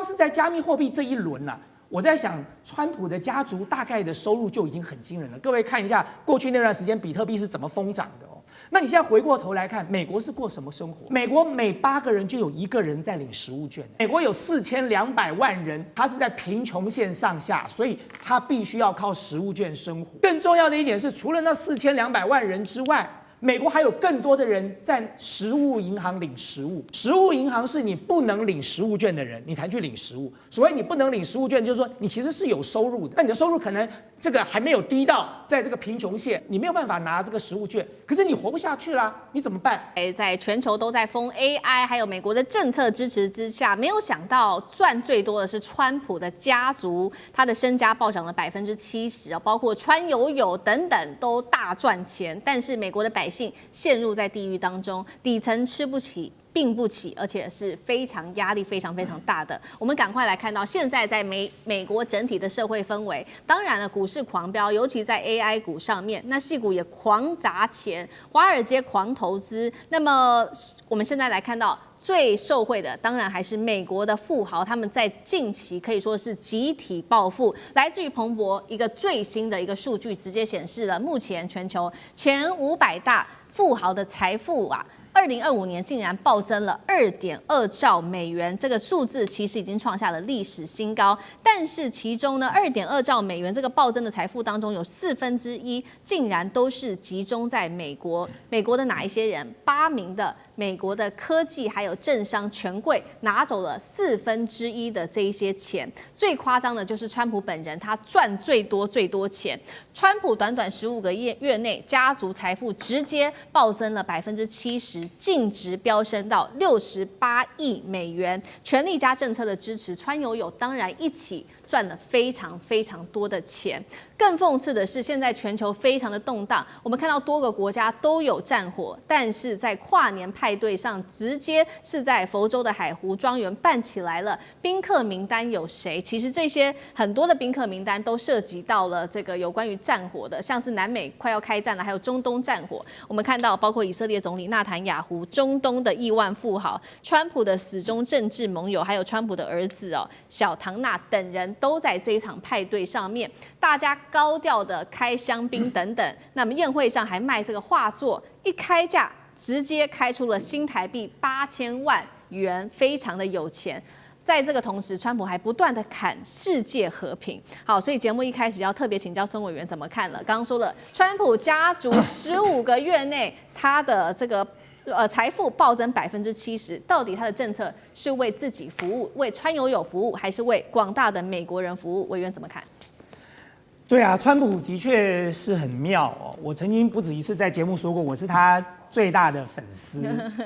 是在加密货币这一轮啊，我在想，川普的家族大概的收入就已经很惊人了。各位看一下过去那段时间比特币是怎么疯涨的哦。那你现在回过头来看，美国是过什么生活？美国每8个人就有1个人在领食物券。美国有4200万人，他是在贫穷线上下，所以他必须要靠食物券生活。更重要的一点是，除了那4200万人之外，美国还有更多的人在食物银行领食物。食物银行是你不能领食物券的人，你才去领食物。所谓你不能领食物券，就是说你其实是有收入的，那你的收入可能这个还没有低到在这个贫穷线，你没有办法拿这个食物券，可是你活不下去啦，你怎么办？在全球都在封 AI， 还有美国的政策支持之下，没有想到赚最多的是川普的家族，他的身家暴涨了70%，包括川友友等等都大赚钱，但是美国的百姓陷入在地狱当中，底层吃不起。并不起，而且是非常压力非常大的。我们赶快来看到现在在美国整体的社会氛围，当然了，股市狂飙，尤其在 AI 股上面，那矽谷也狂砸钱，华尔街狂投资。那么我们现在来看到。最受惠的当然还是美国的富豪，他们在近期可以说是集体暴富。来自于彭博一个最新的一个数据，直接显示了目前全球前500大富豪的财富啊。2025年竟然暴增了2.2兆美元，这个数字其实已经创下了历史新高。但是其中呢，2.2兆美元这个暴增的财富当中，有1/4竟然都是集中在美国。美国的哪一些人？8名的美国的科技还有政商权贵拿走了1/4的这一些钱。最夸张的就是川普本人，他赚最多钱。川普短短15个月内，家族财富直接暴增了70%。净值飙升到68亿美元，权力加政策的支持，川友友当然一起赚了非常多的钱。更讽刺的是，现在全球非常的动荡，我们看到多个国家都有战火，但是在跨年派对上，直接是在佛州的海湖庄园办起来了。宾客名单有谁？其实这些很多的宾客名单都涉及到了这个有关于战火的，像是南美快要开战了，还有中东战火。我们看到包括以色列总理纳坦雅胡、中东的亿万富豪、川普的死忠政治盟友，还有川普的儿子小唐纳等人都在这一场派对上面，大家高调的开香槟等等。那么宴会上还卖这个画作，一开价直接开出了新台币8000万元，非常的有钱。在这个同时，川普还不断的喊世界和平。好，所以节目一开始要特别请教孙委员怎么看了。刚刚说了，川普家族15个月内他的这个财富暴增70%，到底他的政策是为自己服务，为川友友服务，还是为广大的美国人服务？委员怎么看？对啊，川普的确是很妙哦。我曾经不止一次在节目说过，我是他最大的粉丝，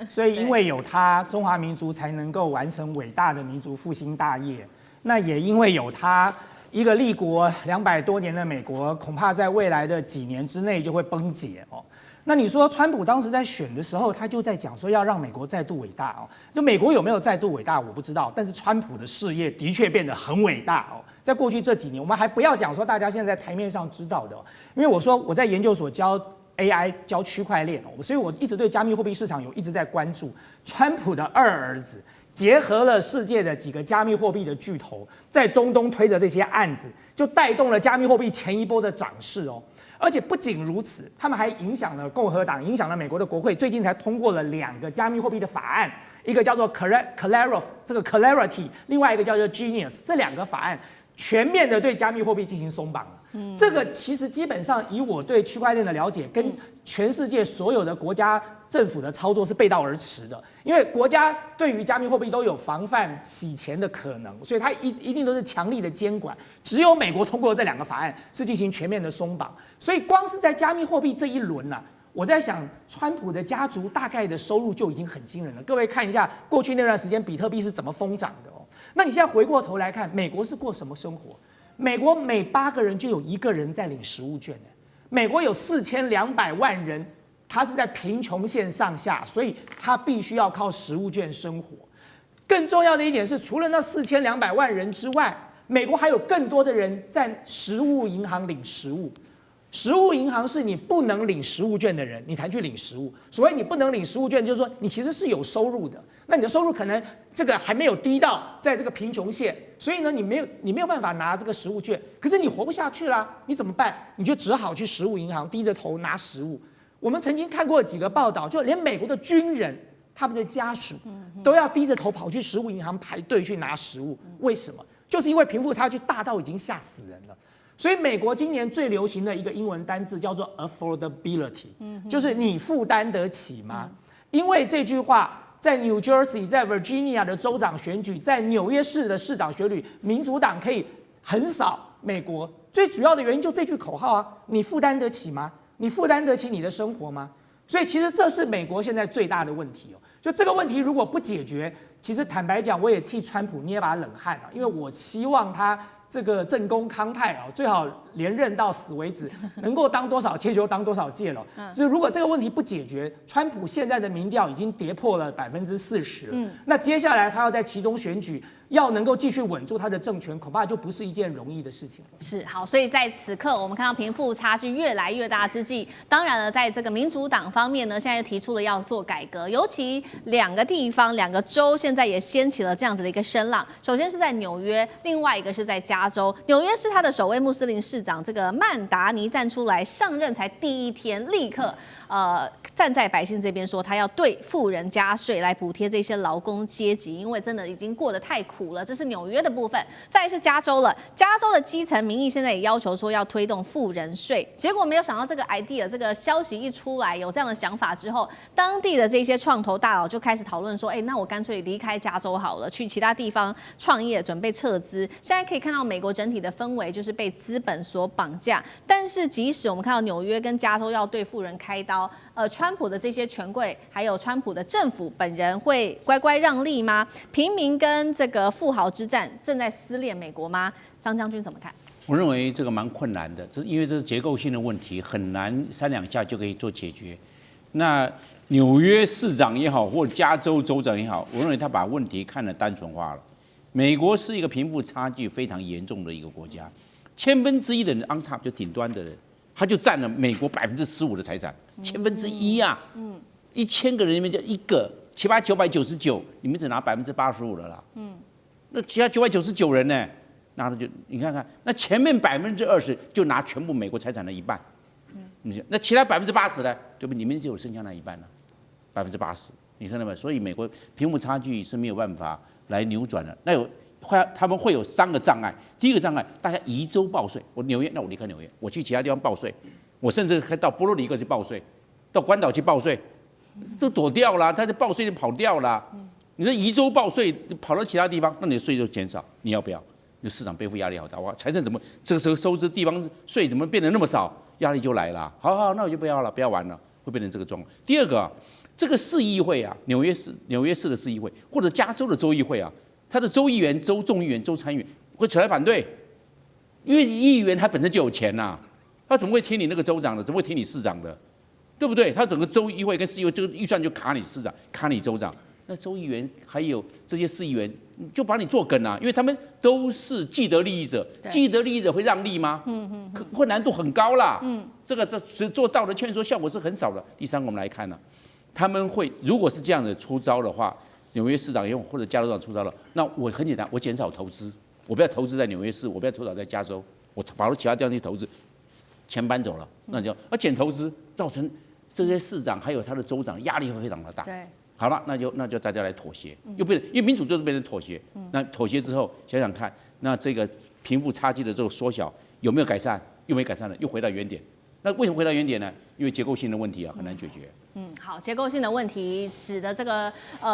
所以因为有他，中华民族才能够完成伟大的民族复兴大业。那也因为有他，一个立国200多年的美国，恐怕在未来的几年之内就会崩解哦。那你说川普当时在选的时候，他就在讲说要让美国再度伟大哦。就美国有没有再度伟大，我不知道，但是川普的事业的确变得很伟大哦。在过去这几年，我们还不要讲说大家现在在台面上知道的哦，因为我说我在研究所教 AI 教区块链哦，所以我一直对加密货币市场一直在关注。川普的2儿子结合了世界的几个加密货币的巨头，在中东推着这些案子，就带动了加密货币前一波的涨势哦。而且不仅如此，他们还影响了共和党，影响了美国的国会，最近才通过了2个加密货币的法案，一个叫做 Clarity， 另外一个叫做 Genius， 这2个法案全面的对加密货币进行松绑了。这个其实基本上以我对区块链的了解，跟全世界所有的国家政府的操作是背道而驰的。因为国家对于加密货币都有防范洗钱的可能，所以它一定都是强力的监管。只有美国通过这2个法案是进行全面的松绑。所以光是在加密货币这一轮啊，我在想，川普的家族大概的收入就已经很惊人了。各位看一下过去那段时间比特币是怎么疯涨的哦。那你现在回过头来看，美国是过什么生活？美国每8个人就有1个人在领食物券。美国有4200万人，他是在贫穷线上下，所以他必须要靠食物券生活。更重要的一点是，除了那4200万人之外，美国还有更多的人在食物银行领食物。食物银行是你不能领食物券的人，你才去领食物。所谓你不能领食物券，就是说你其实是有收入的，那你的收入可能这个还没有低到在这个贫穷线，所以呢，你没有办法拿这个食物券，可是你活不下去啦，你怎么办？你就只好去食物银行低着头拿食物。我们曾经看过几个报道，就连美国的军人他们的家属都要低着头跑去食物银行排队去拿食物，为什么？就是因为贫富差距大到已经吓死人了。所以美国今年最流行的一个英文单字叫做 affordability，就是你负担得起吗？因为这句话在 New Jersey、在 Virginia 的州长选举，在纽约市的市长选举，民主党可以横扫美国。最主要的原因就这句口号啊，你负担得起吗？你负担得起你的生活吗？所以其实这是美国现在最大的问题哦。就这个问题如果不解决，其实坦白讲，我也替川普捏把冷汗啊，因为我希望他这个正宫康泰啊，最好连任到死为止，能够当多少届就当多少届了。所以如果这个问题不解决，川普现在的民调已经跌破了40%了。那接下来他要在其中选举，要能够继续稳住他的政权，恐怕就不是一件容易的事情了。是好，所以在此刻，我们看到贫富差距越来越大之际，当然了，在这个民主党方面呢，现在又提出了要做改革，尤其2个地方、2个州现在也掀起了这样子的一个声浪。首先是在纽约，另外一个是在加州。纽约是他的首位穆斯林市长，这个曼达尼站出来上任才第1天，立刻站在百姓这边说，他要对富人加税来补贴这些劳工阶级，因为真的已经过得太苦了。这是纽约的部分，再来是加州了。加州的基层民意现在也要求说要推动富人税，结果没有想到这个 idea 这个消息一出来，有这样的想法之后，当地的这些创投大佬就开始讨论说，那我干脆离开加州好了，去其他地方创业，准备撤资。现在可以看到美国整体的氛围就是被资本所绑架，但是即使我们看到纽约跟加州要对富人开刀，川普的这些权贵还有川普的政府本人会乖乖让利吗？平民跟这个富豪之战正在撕裂美国吗？张将军怎么看？我认为这个蛮困难的，因为这是结构性的问题，很难3、2下就可以做解决。那纽约市长也好，或加州州长也好，我认为他把问题看得单纯化了。美国是一个贫富差距非常严重的一个国家，1/1000的人 on top 就顶端的人，他就占了美国15%的财产，1/1000啊，1000个人里面就1个，78999，你们只拿85%了啦，那其他999人呢，拿的就你看看，那前面20%就拿全部美国财产的1半，那其他80%呢，对不对？你们就有剩下那1半了，80%，你看到没有？所以美国贫富差距是没有办法来扭转的。那他们会有3个障碍。第一个障碍，大家移州报税。我纽约，那我离开纽约，我去其他地方报税。我甚至可以到波多黎各去报税，到关岛去报税，都躲掉了，他的报税就跑掉了。你说移州报税跑到其他地方，那你的税就减少，你要不要？你市场背负压力好大哇！财政怎么这个时候收支地方税怎么变得那么少？压力就来了。好，那我就不要了，不要玩了，会变成这个状况。第二个，这个市议会啊，纽约市的市议会或者加州的州议会啊，他的州议员、州众议员、州参议员会出来反对，因为议员他本身就有钱呐，他怎么会听你那个州长的？怎么会听你市长的？对不对？他整个州议会跟市议会这个预算就卡你市长，卡你州长。那州议员还有这些市议员就把你做梗啊，因为他们都是既得利益者，既得利益者会让利吗？困难度很高啦。这个做道德劝说效果是很少的。第三个，我们来看呢，他们会如果是这样的出招的话，纽约市长用或者加州长出招了，那我很简单，我减少投资，我不要投资在纽约市，我不要投资在加州，我跑到其他地方去投资，钱搬走了，那就减投资，造成这些市长还有他的州长压力会非常的大。对。好了，那就大家来妥协，又变成因为民主就是变成妥协。那妥协之后，想想看，那这个贫富差距的这个缩小有没有改善？又没改善了，又回到原点。那为什么回到原点呢？因为结构性的问题啊，很难解决。好，结构性的问题使得这个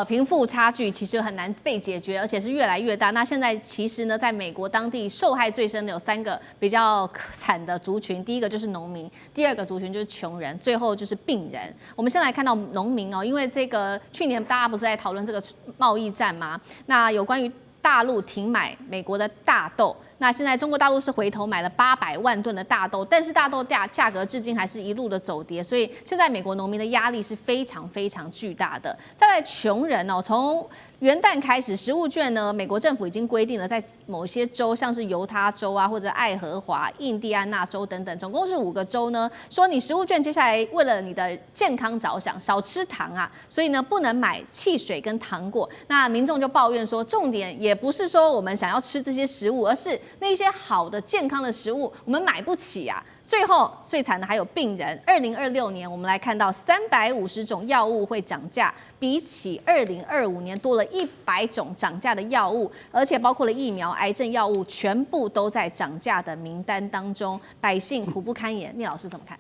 贫富差距其实很难被解决，而且是越来越大。那现在其实呢，在美国当地受害最深的有3个比较惨的族群，第一个就是农民，第2个族群就是穷人，最后就是病人。我们先来看到农民哦，因为这个去年大家不是在讨论这个贸易战吗？那有关于大陆停买美国的大豆。那现在中国大陆是回头买了800万吨的大豆，但是大豆价格至今还是一路的走跌，所以现在美国农民的压力是非常非常巨大的。再来，穷人哦，从元旦开始，食物券呢，美国政府已经规定了，在某些州，像是犹他州啊，或者爱荷华、印第安纳州等等，总共是5个州呢，说你食物券接下来为了你的健康着想，少吃糖啊，所以呢不能买汽水跟糖果。那民众就抱怨说，重点也不是说我们想要吃这些食物，而是那些好的健康的食物我们买不起啊。最后最惨的还有病人。2026年我们来看到350种药物会涨价，比起2025年多了100种涨价的药物，而且包括了疫苗、癌症药物，全部都在涨价的名单当中，百姓苦不堪言。聂老师怎么看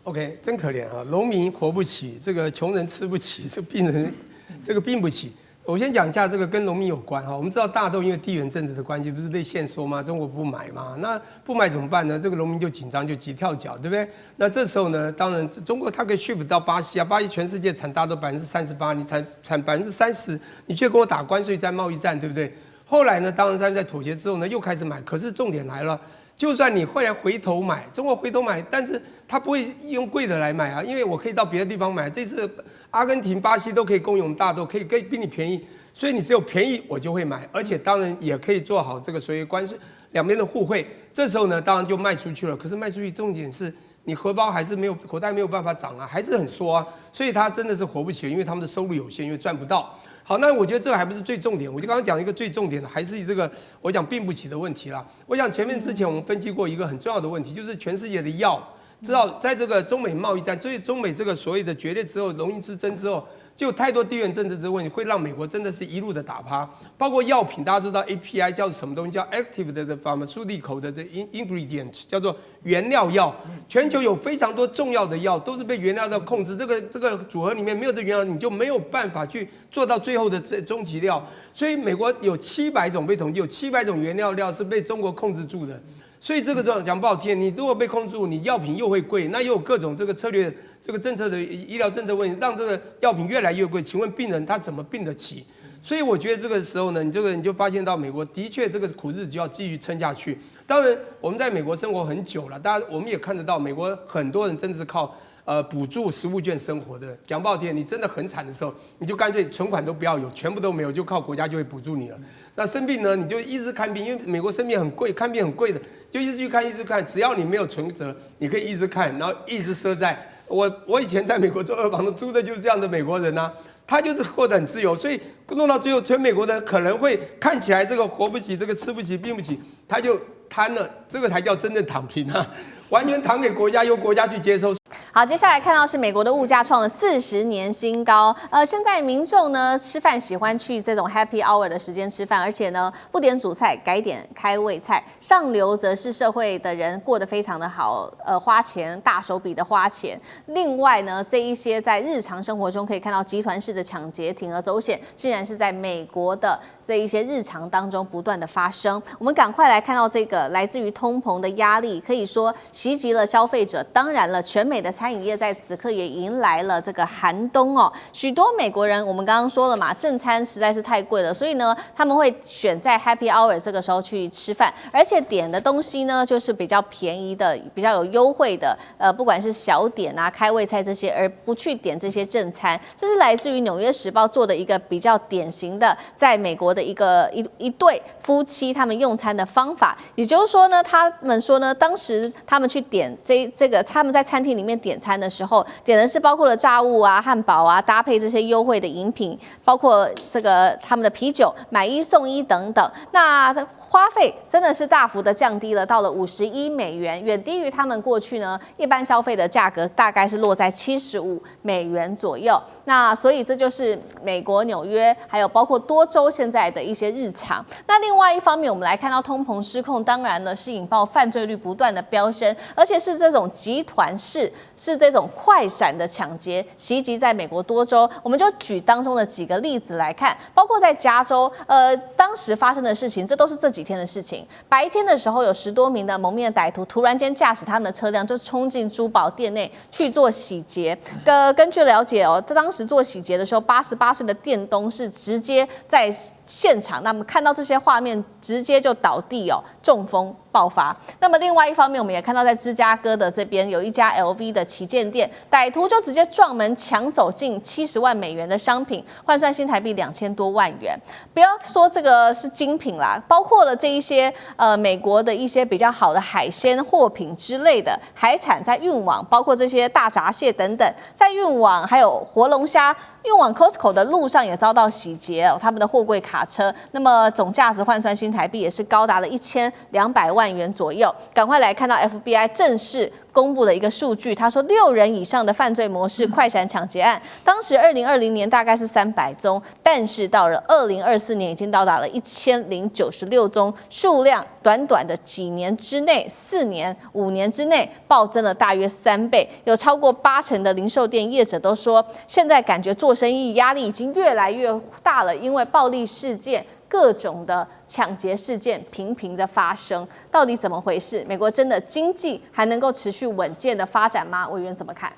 ？OK， 真可怜啊！农民活不起，这个穷人吃不起，这病人这个病不起。我先讲一下这个跟农民有关哈。我们知道大豆因为地缘政治的关系，不是被限缩吗？中国不买嘛，那不买怎么办呢？这个农民就紧张，就急跳脚，对不对？那这时候呢，当然中国它可以 shift 到巴西啊，巴西全世界产大豆38%，你产30%，你却跟我打关税战、贸易战，对不对？后来呢，当然他们在妥协之后呢，又开始买。可是重点来了，就算你后来回头买，中国回头买，但是他不会用贵的来买啊，因为我可以到别的地方买。这次阿根廷、巴西都可以供应大豆，可以比你便宜，所以你只有便宜我就会买，而且当然也可以做好这个所谓关税两边的互惠。这时候呢，当然就卖出去了。可是卖出去重点是你荷包还是没有，口袋没有办法涨啊，还是很缩啊，所以他真的是活不起来，因为他们的收入有限，因为赚不到。好，那我觉得这个还不是最重点，我就刚刚讲一个最重点的，还是这个我讲病不起的问题啦。我想前面之前我们分析过一个很重要的问题，就是全世界的药，知道在这个中美贸易战，中美这个所谓的决裂之后，农民之争之后，就有太多地缘政治的问题，会让美国真的是一路的打趴。包括药品，大家都知道 API 叫什么东西，叫 active 的 pharmaceutical 的 ingredient， 叫做原料药。全球有非常多重要的药都是被原料药控制，这个组合里面没有这原料，你就没有办法去做到最后的终极料。所以美国有700种被统计，有700种原料是被中国控制住的。所以这个讲不好听，你如果被控制住，你药品又会贵，那又有各种这个策略、这个政策的医疗政策问题，让这个药品越来越贵。请问病人他怎么病得起？所以我觉得这个时候呢，你就发现到美国的确这个苦日子就要继续撑下去。当然，我们在美国生活很久了，大家我们也看得到，美国很多人真的是靠补助食物券生活的。讲不好听，你真的很惨的时候，你就干脆存款都不要有，全部都没有，就靠国家就会补助你了。那生病呢，你就一直看病，因为美国生病很贵，看病很贵的，就一直去看，一直看。只要你没有存折，你可以一直看，然后一直赊债。我以前在美国做2房的，租的就是这样的美国人啊，他就是过得很自由，所以弄到最后，全美国的可能会看起来这个活不起，这个吃不起，病不起，他就瘫了，这个才叫真正躺平啊，完全躺给国家，由国家去接收。好，接下来看到是美国的物价创了40年新高。现在民众呢吃饭喜欢去这种 Happy Hour 的时间吃饭，而且呢不点主菜，改点开胃菜。上流则是社会的人过得非常的好，花钱大手笔的花钱。另外呢，这一些在日常生活中可以看到集团式的抢劫、铤而走险，竟然是在美国的这一些日常当中不断的发生。我们赶快来看到这个来自于通膨的压力，可以说袭击了消费者。当然了，全美的餐饮业在此刻也迎来了这个寒冬哦。许多美国人，我们刚刚说了嘛，正餐实在是太贵了，所以呢，他们会选在 Happy Hour 这个时候去吃饭，而且点的东西呢，就是比较便宜的、比较有优惠的，不管是小点啊、开胃菜这些，而不去点这些正餐。这是来自于《纽约时报》做的一个比较典型的，在美国的一对夫妻他们用餐的方法。也就是说呢，他们说呢，当时他们去点这个，他们在餐厅里面点餐的时候，点的是包括了炸物啊、汉堡啊，搭配这些优惠的饮品，包括这个他们的啤酒买1送1等等。那这花费真的是大幅的降低了，到了51美元，远低于他们过去呢一般消费的价格，大概是落在75美元左右。那所以这就是美国纽约还有包括多州现在的一些日常。那另外一方面，我们来看到通膨失控，当然呢是引爆犯罪率不断的飙升，而且是这种集团式是这种快闪的抢劫袭击在美国多州。我们就举当中的几个例子来看，包括在加州，当时发生的事情，这都是这几天的事情。白天的时候，有10多名的蒙面歹徒突然间驾驶他们的车辆就冲进珠宝店内去做洗劫。根据了解哦，当时做洗劫的时候，88岁的店东是直接在现场，那么看到这些画面，直接就倒地哦，中风爆发。那么另外一方面，我们也看到在芝加哥的这边有一家 LV 的旗舰店，歹徒就直接撞门抢走近70万美元的商品，换算新台币2000多万元。不要说这个是精品啦，包括了这一些美国的一些比较好的海鲜货品之类的海产在运往，包括这些大闸蟹等等在运往，还有活龙虾运往 Costco 的路上也遭到洗劫哦，他们的货柜卡车，那么总价值换算新台币也是高达了1200万元左右。赶快来看到 FBI 正式公布的一个数据，他说6人以上的犯罪模式快闪抢劫案，当时2020年大概是300宗，但是到了2024年已经到达了1096宗，数量短短的几年之内，4年、5年之内暴增了大约3倍，有超过80%的零售店业者都说，现在感觉做生意压力已经越来越大了，因为暴力事件、各种的抢劫事件频频的发生，到底怎么回事？美国真的经济还能够持续稳健的发展吗？委员怎么看？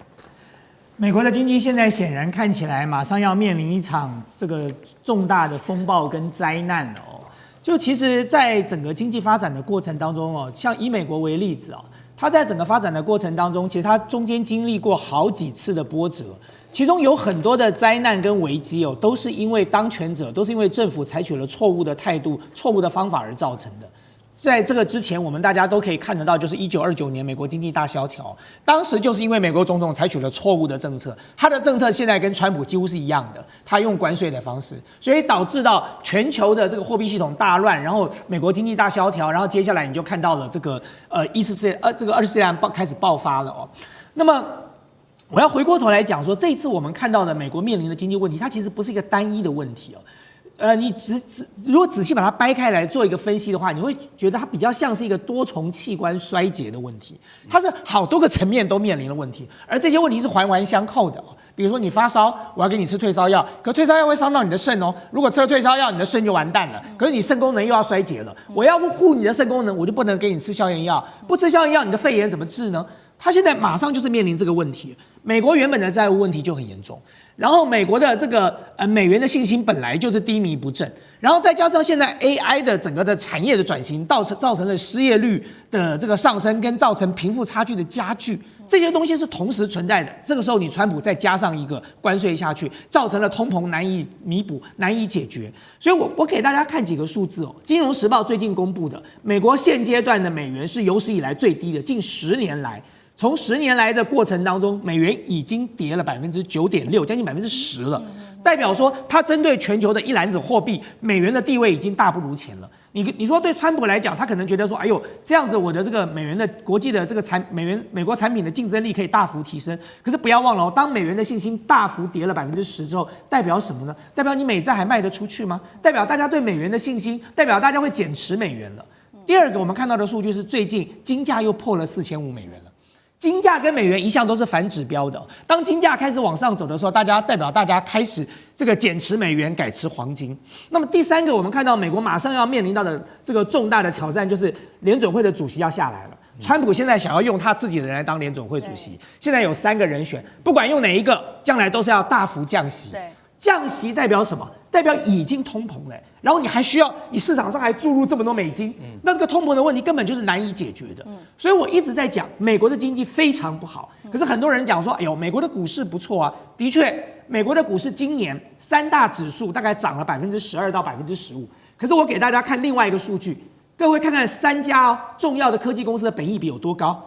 美国的经济现在显然看起来马上要面临一场这个重大的风暴跟灾难了哦。就其实，在整个经济发展的过程当中哦，像以美国为例子哦，它在整个发展的过程当中，其实它中间经历过好几次的波折。其中有很多的灾难跟危机哦，都是因为当权者，都是因为政府采取了错误的态度、错误的方法而造成的。在这个之前，我们大家都可以看得到，就是1929年美国经济大萧条，当时就是因为美国总统采取了错误的政策，他的政策现在跟川普几乎是一样的，他用关税的方式，所以导致到全球的这个货币系统大乱，然后美国经济大萧条，然后接下来你就看到了这个二次世界大战开始爆发了哦。那么我要回过头来讲说，这一次我们看到的美国面临的经济问题，它其实不是一个单一的问题哦。你如果仔细把它掰开来做一个分析的话，你会觉得它比较像是一个多重器官衰竭的问题，它是好多个层面都面临了问题，而这些问题是环环相扣的哦。比如说你发烧，我要给你吃退烧药，可退烧药会伤到你的肾哦。如果吃了退烧药，你的肾就完蛋了。可是你肾功能又要衰竭了，我要护你的肾功能，我就不能给你吃消炎药，不吃消炎药，你的肺炎怎么治呢？他现在马上就是面临这个问题。美国原本的债务问题就很严重，然后美国的这个美元的信心本来就是低迷不振，然后再加上现在 AI 的整个的产业的转型，造成了失业率的这个上升，跟造成贫富差距的加剧，这些东西是同时存在的。这个时候你川普再加上一个关税下去，造成了通膨难以弥补、难以解决。所以我给大家看几个数字哦，《金融时报》最近公布的，美国现阶段的美元是有史以来最低的，近10年来。从10年来的过程当中，美元已经跌了9.6%，将近10%了。代表说，它针对全球的一篮子货币，美元的地位已经大不如前了。你说对川普来讲，他可能觉得说，哎呦，这样子我的这个美元的国际的这个美国产品的竞争力可以大幅提升。可是不要忘了哦，当美元的信心大幅跌了10%之后，代表什么呢？代表你美债还卖得出去吗？代表大家对美元的信心，代表大家会减持美元了。第二个，我们看到的数据是最近金价又破了4500美元了。金价跟美元一向都是反指标的，当金价开始往上走的时候，代表大家开始这个减持美元，改持黄金。那么第三个，我们看到美国马上要面临到的这个重大的挑战，就是联准会的主席要下来了。川普现在想要用他自己的人来当联准会主席，现在有3个人选，不管用哪一个，将来都是要大幅降息。降息代表什么？代表已经通膨了，然后你还需要你市场上还注入这么多美金，那这个通膨的问题根本就是难以解决的。所以我一直在讲，美国的经济非常不好。可是很多人讲说，哎呦，美国的股市不错啊。的确，美国的股市今年3大指数大概涨了12%到15%。可是我给大家看另外一个数据，各位看看3家重要的科技公司的本益比有多高。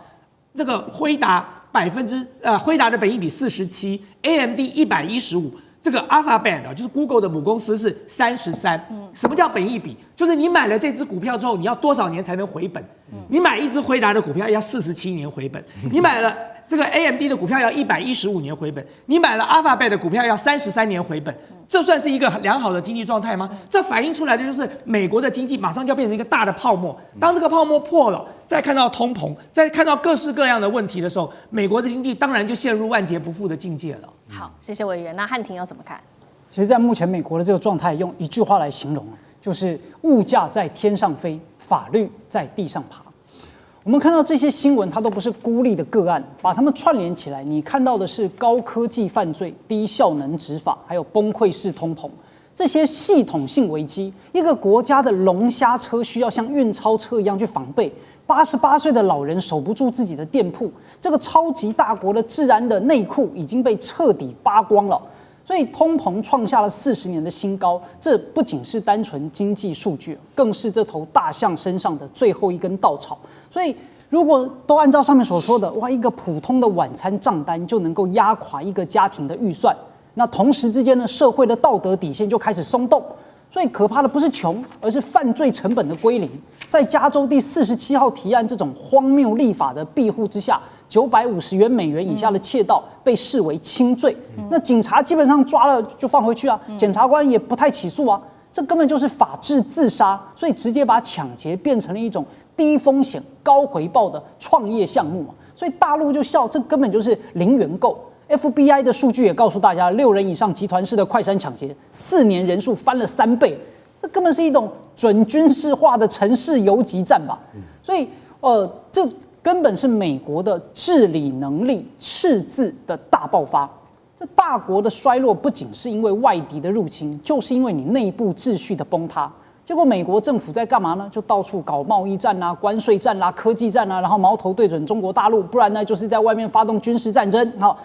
这个辉达的本益比47，AMD 115。这个 Alphabet 就是 Google 的母公司是33。什么叫本益比？就是你买了这只股票之后，你要多少年才能回本？你买一只辉达的股票要47年回本，你买了这个 AMD 的股票要115年回本，你买了 Alphabet 的股票要33年回本，这算是一个良好的经济状态吗？这反映出来的就是美国的经济马上就要变成一个大的泡沫。当这个泡沫破了，再看到通膨，再看到各式各样的问题的时候，美国的经济当然就陷入万劫不复的境界了。好，谢谢委员。那汉庭要怎么看？其实，在目前美国的这个状态，用一句话来形容，就是物价在天上飞，法律在地上爬。我们看到这些新闻，它都不是孤立的个案，把它们串联起来，你看到的是高科技犯罪、低效能执法，还有崩溃式通膨这些系统性危机。一个国家的龙虾车需要像运钞车一样去防备，88岁的老人守不住自己的店铺，这个超级大国的治安的内裤已经被彻底扒光了。所以通膨创下了40年的新高，这不仅是单纯经济数据，更是这头大象身上的最后一根稻草。所以，如果都按照上面所说的，哇，一个普通的晚餐账单就能够压垮一个家庭的预算，那同时之间呢，社会的道德底线就开始松动。所以可怕的不是穷，而是犯罪成本的归零。在加州第47号提案这种荒谬立法的庇护之下，950美元以下的窃盗被视为轻罪。那警察基本上抓了就放回去啊，检察官也不太起诉啊，这根本就是法治自杀。所以直接把抢劫变成了一种低风险高回报的创业项目嘛。所以大陆就笑，这根本就是零元购。FBI 的数据也告诉大家，6人以上集团式的快闪抢劫，4年人数翻了3倍，这根本是一种准军事化的城市游击战吧。所以，这根本是美国的治理能力赤字的大爆发。这大国的衰落不仅是因为外敌的入侵，就是因为你内部秩序的崩塌。结果美国政府在干嘛呢？就到处搞贸易战啊、关税战啊、科技战啊，然后矛头对准中国大陆，不然呢就是在外面发动军事战争。好。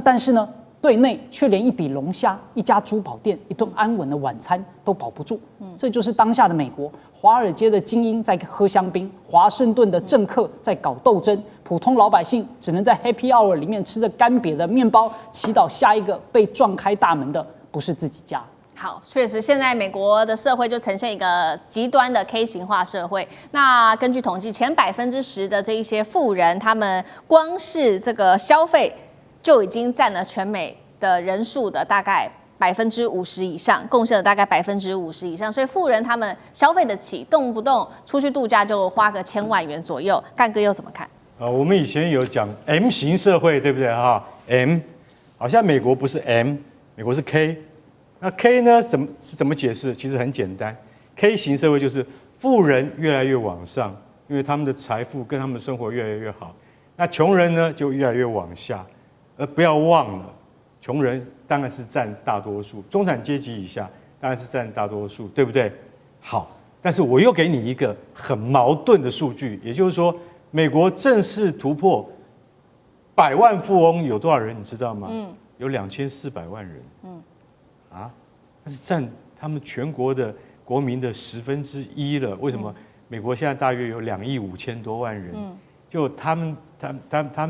但是呢，对内却连一笔龙虾、一家珠宝店、一顿安稳的晚餐都保不住。这就是当下的美国。华尔街的精英在喝香槟，华盛顿的政客在搞斗争，普通老百姓只能在 Happy Hour 里面吃着干瘪的面包，祈祷下一个被撞开大门的不是自己家。好，确实，现在美国的社会就呈现一个极端的 K 型化社会。那根据统计，前10%的这一些富人，他们光是这个消费就已经占了全美的人数的大概50%以上，贡献了大概50%以上，所以富人他们消费得起，动不动出去度假就花个1000万元左右。干哥又怎么看？我们以前有讲 M 型社会，对不对哈 ？M， 好像美国不是 M， 美国是 K。那 K 呢？怎么解释？其实很简单 ，K 型社会就是富人越来越往上，因为他们的财富跟他们的生活越来越好。那穷人呢，就越来越往下。而不要忘了，穷人当然是占大多数，中产阶级以下当然是占大多数，对不对？好，但是我又给你一个很矛盾的数据，也就是说，美国正式突破100万富翁有多少人？你知道吗？有2400万人。那是占他们全国的国民的1/10了。为什么？美国现在大约有2亿5千多万人，就他们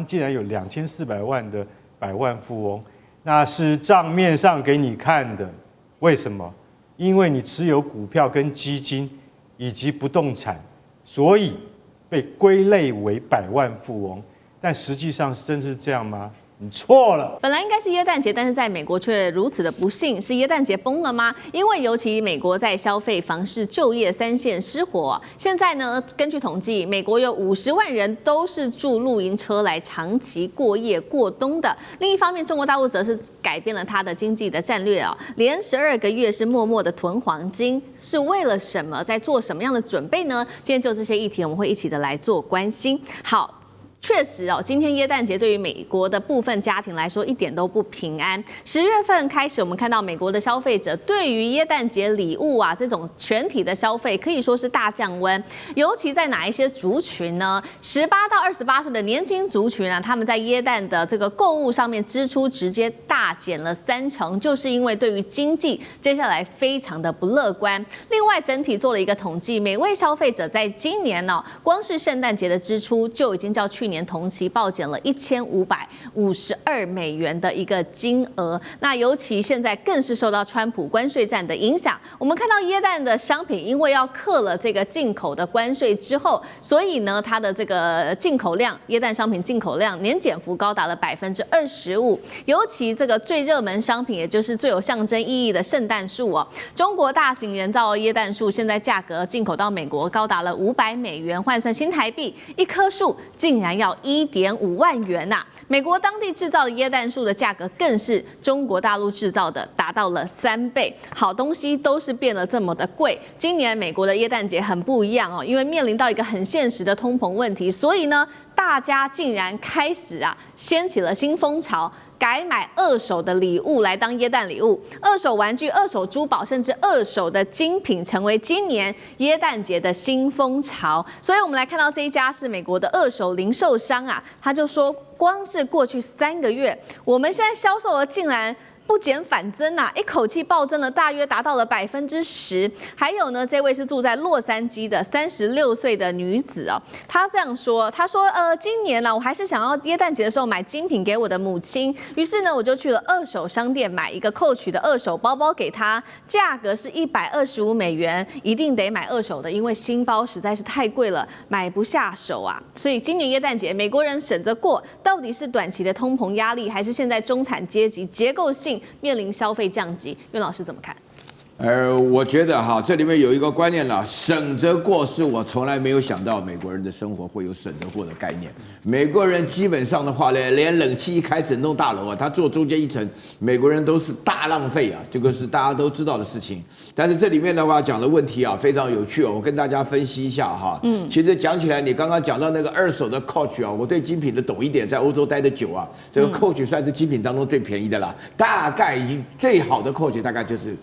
竟然有2400万的100万富翁，那是账面上给你看的。为什么？因为你持有股票跟基金以及不动产，所以被归类为100万富翁。但实际上真是这样吗？你错了。本来应该是耶诞节，但是在美国却如此的不幸，是耶诞节崩了吗？因为尤其美国在消费、房市、就业3线失火。现在呢，根据统计，美国有50万人都是住露营车来长期过夜过冬的。另一方面，中国大陆则是改变了它的经济的战略啊，连12个月是默默的囤黄金，是为了什么？在做什么样的准备呢？今天就这些议题，我们会一起的来做关心。好。确实哦，今天耶诞节对于美国的部分家庭来说一点都不平安。10月份开始，我们看到美国的消费者对于耶诞节礼物啊这种全体的消费可以说是大降温。尤其在哪一些族群呢？18到28岁的年轻族群啊，他们在耶诞的这个购物上面支出直接大减了30%，就是因为对于经济接下来非常的不乐观。另外，整体做了一个统计，每位消费者在今年呢，光是圣诞节的支出就已经较去年年同期暴减了1552美元的一个金额。那尤其现在更是受到川普关税战的影响，我们看到耶诞的商品因为要课了这个进口的关税之后，所以呢，它的这个进口量，耶诞商品进口量年减幅高达了25%。尤其这个最热门商品，也就是最有象征意义的圣诞树哦，中国大型人造耶诞树现在价格进口到美国高达了500美元，换算新台币，一棵树竟然要1.5万元呐！美国当地制造的耶诞树的价格更是中国大陆制造的达到了3倍，好东西都是变得这么的贵。今年美国的耶诞节很不一样哦，因为面临到一个很现实的通膨问题，所以呢，大家竟然开始掀起了新风潮。改买二手的礼物来当耶诞礼物，二手玩具、二手珠宝，甚至二手的精品，成为今年耶诞节的新风潮。所以，我们来看到这一家是美国的二手零售商他就说，光是过去3个月，我们现在销售额竟然不减反增一口气暴增了，大约达到了10%。还有呢，这位是住在洛杉矶的36岁的女子她这样说，她说今年我还是想要耶诞节的时候买精品给我的母亲，于是呢，我就去了二手商店买一个Coach的二手包包给她，价格是125美元，一定得买二手的，因为新包实在是太贵了，买不下手所以今年耶诞节，美国人省着过，到底是短期的通膨压力，还是现在中产阶级结构性面临消费降级？袁老师怎么看？我觉得这里面有一个观念省着过是我从来没有想到美国人的生活会有省着过的概念。美国人基本上的话呢，连冷气一开，整栋大楼他坐中间一层，美国人都是大浪费这个是大家都知道的事情。但是这里面的话讲的问题非常有趣我跟大家分析一下其实讲起来，你刚刚讲到那个二手的 Coach 我对精品的懂一点，在欧洲待的久这个 Coach 算是精品当中最便宜的啦，大概最好的 Coach 大概就是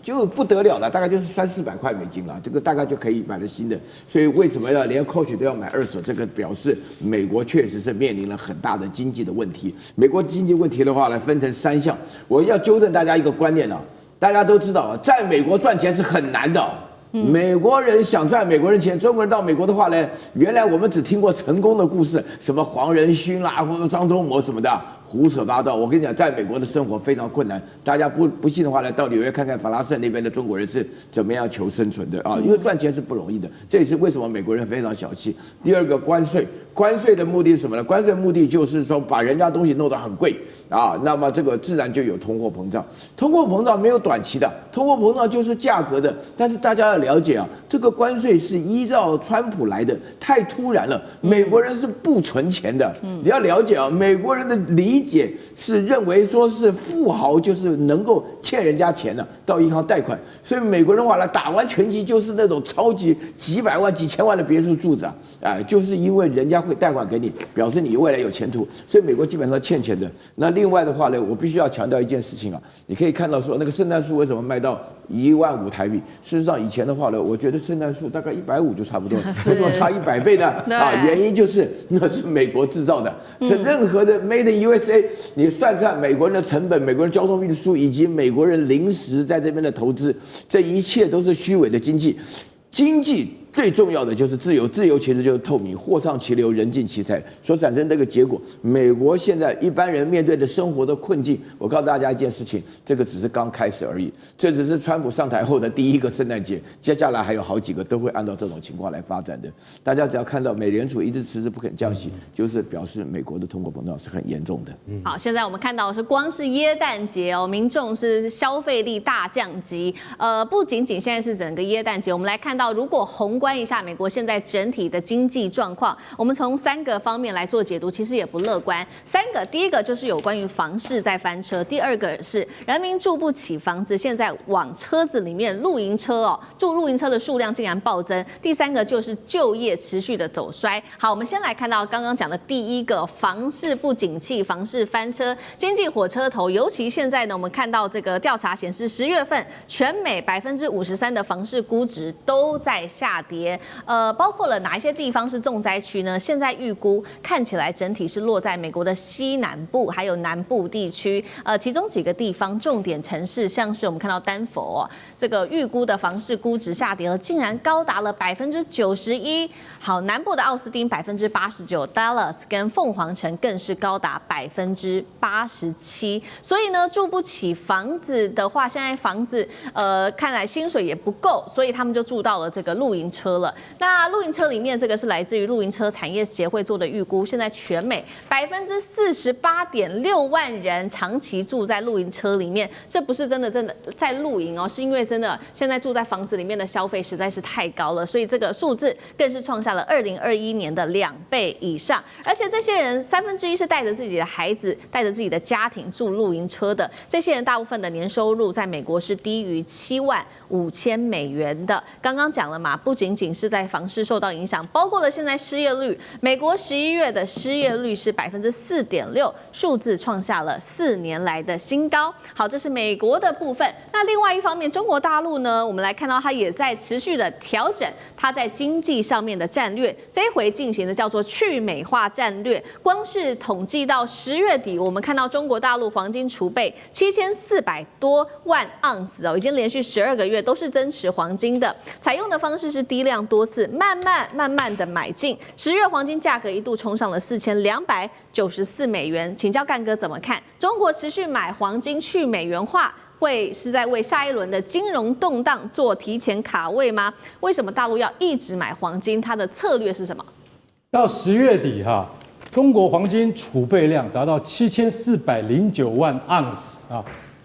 就不得了了，大概就是300-400块美金这个大概就可以买得新的。所以为什么连 Coach 都要买二手？这个表示美国确实是面临了很大的经济的问题。美国经济问题的话呢，分成3项。我要纠正大家一个观念大家都知道在美国赚钱是很难的。美国人想赚美国人钱，中国人到美国的话呢，原来我们只听过成功的故事，什么黄仁勋啦，或者张忠谋什么的。胡扯八道！我跟你讲，在美国的生活非常困难。大家不信的话呢，到纽约看看法拉盛那边的中国人是怎么样求生存的因为赚钱是不容易的。这也是为什么美国人非常小气。第二个，关税的目的是什么呢？关税的目的就是说把人家东西弄得很贵那么这个自然就有通货膨胀。通货膨胀没有短期的，通货膨胀就是价格的。但是大家要了解这个关税是依照川普来的，太突然了。美国人是不存钱的，你要了解美国人的理解是认为说是富豪就是能够欠人家钱到银行贷款，所以美国人话打完拳击就是那种超级几百万、几千万的别墅住着就是因为人家会贷款给你，表示你未来有前途，所以美国基本上欠钱的。那另外的话呢，我必须要强调一件事情你可以看到说那个圣诞树为什么卖到15000台币？事实上以前的话呢，我觉得圣诞树大概150就差不多，为什么差100倍呢？原因就是那是美国制造的，这任何的 Made in USA。你算美国人的成本、美国人交通运输以及美国人临时在这边的投资，这一切都是虚伪的经济。经济最重要的就是自由，自由其实就是透明，货上其流，人尽其才所产生这个结果。美国现在一般人面对的生活的困境，我告诉大家一件事情，这个只是刚开始而已，这只是川普上台后的第一个圣诞节，接下来还有好几个都会按照这种情况来发展的。大家只要看到美联储一直迟迟不肯降息，就是表示美国的通货膨胀是很严重的。好，现在我们看到的是光是耶诞节民众是消费力大降级。不仅仅现在是整个耶诞节，我们来看到如果宏观一下美国现在整体的经济状况，我们从3个方面来做解读，其实也不乐观。第一个就是有关于房市在翻车，第二个是人民住不起房子，现在往车子里面露营车住露营车的数量竟然暴增。第3个就是就业持续的走衰。好，我们先来看到刚刚讲的第一个，房市不景气，房市翻车，经济火车头。尤其现在呢，我们看到这个调查显示，10月份全美53%的房市估值都在下跌。包括了哪一些地方是重灾区呢？现在预估看起来整体是落在美国的西南部还有南部地区。其中几个地方重点城市，像是我们看到丹佛这个预估的房市估值下跌了，竟然高达了91%。好，南部的奥斯汀89%，Dallas 跟凤凰城更是高达87%。所以呢，住不起房子的话，现在房子看来薪水也不够，所以他们就住到了这个露营车了。那露营车里面，这个是来自于露营车产业协会做的预估，现在全美48.6万人长期住在露营车里面，这不是真的在露营哦，是因为真的现在住在房子里面的消费实在是太高了，所以这个数字更是创下了2021年的2倍以上。而且这些人1/3是带着自己的孩子、带着自己的家庭住露营车的，这些人大部分的年收入在美国是低于$75,000的。刚刚讲了嘛，不仅仅是在房市受到影响，包括了现在失业率，美国11月的失业率是4.6%，数字创下了4年来的新高。好，这是美国的部分。那另外一方面，中国大陆呢，我们来看到它也在持续的调整它在经济上面的战略，这一回进行的叫做去美化战略。光是统计到10月底，我们看到中国大陆黄金储备7400多万盎司已经连续12个月都是增持黄金的，采用的方式是低量多次，慢慢的买进。10月黄金价格一度冲上了$4294。请教干哥怎么看？中国持续买黄金去美元化，会是在为下一轮的金融动荡做提前卡位吗？为什么大陆要一直买黄金？它的策略是什么？到10月底中国黄金储备量达到7409万盎司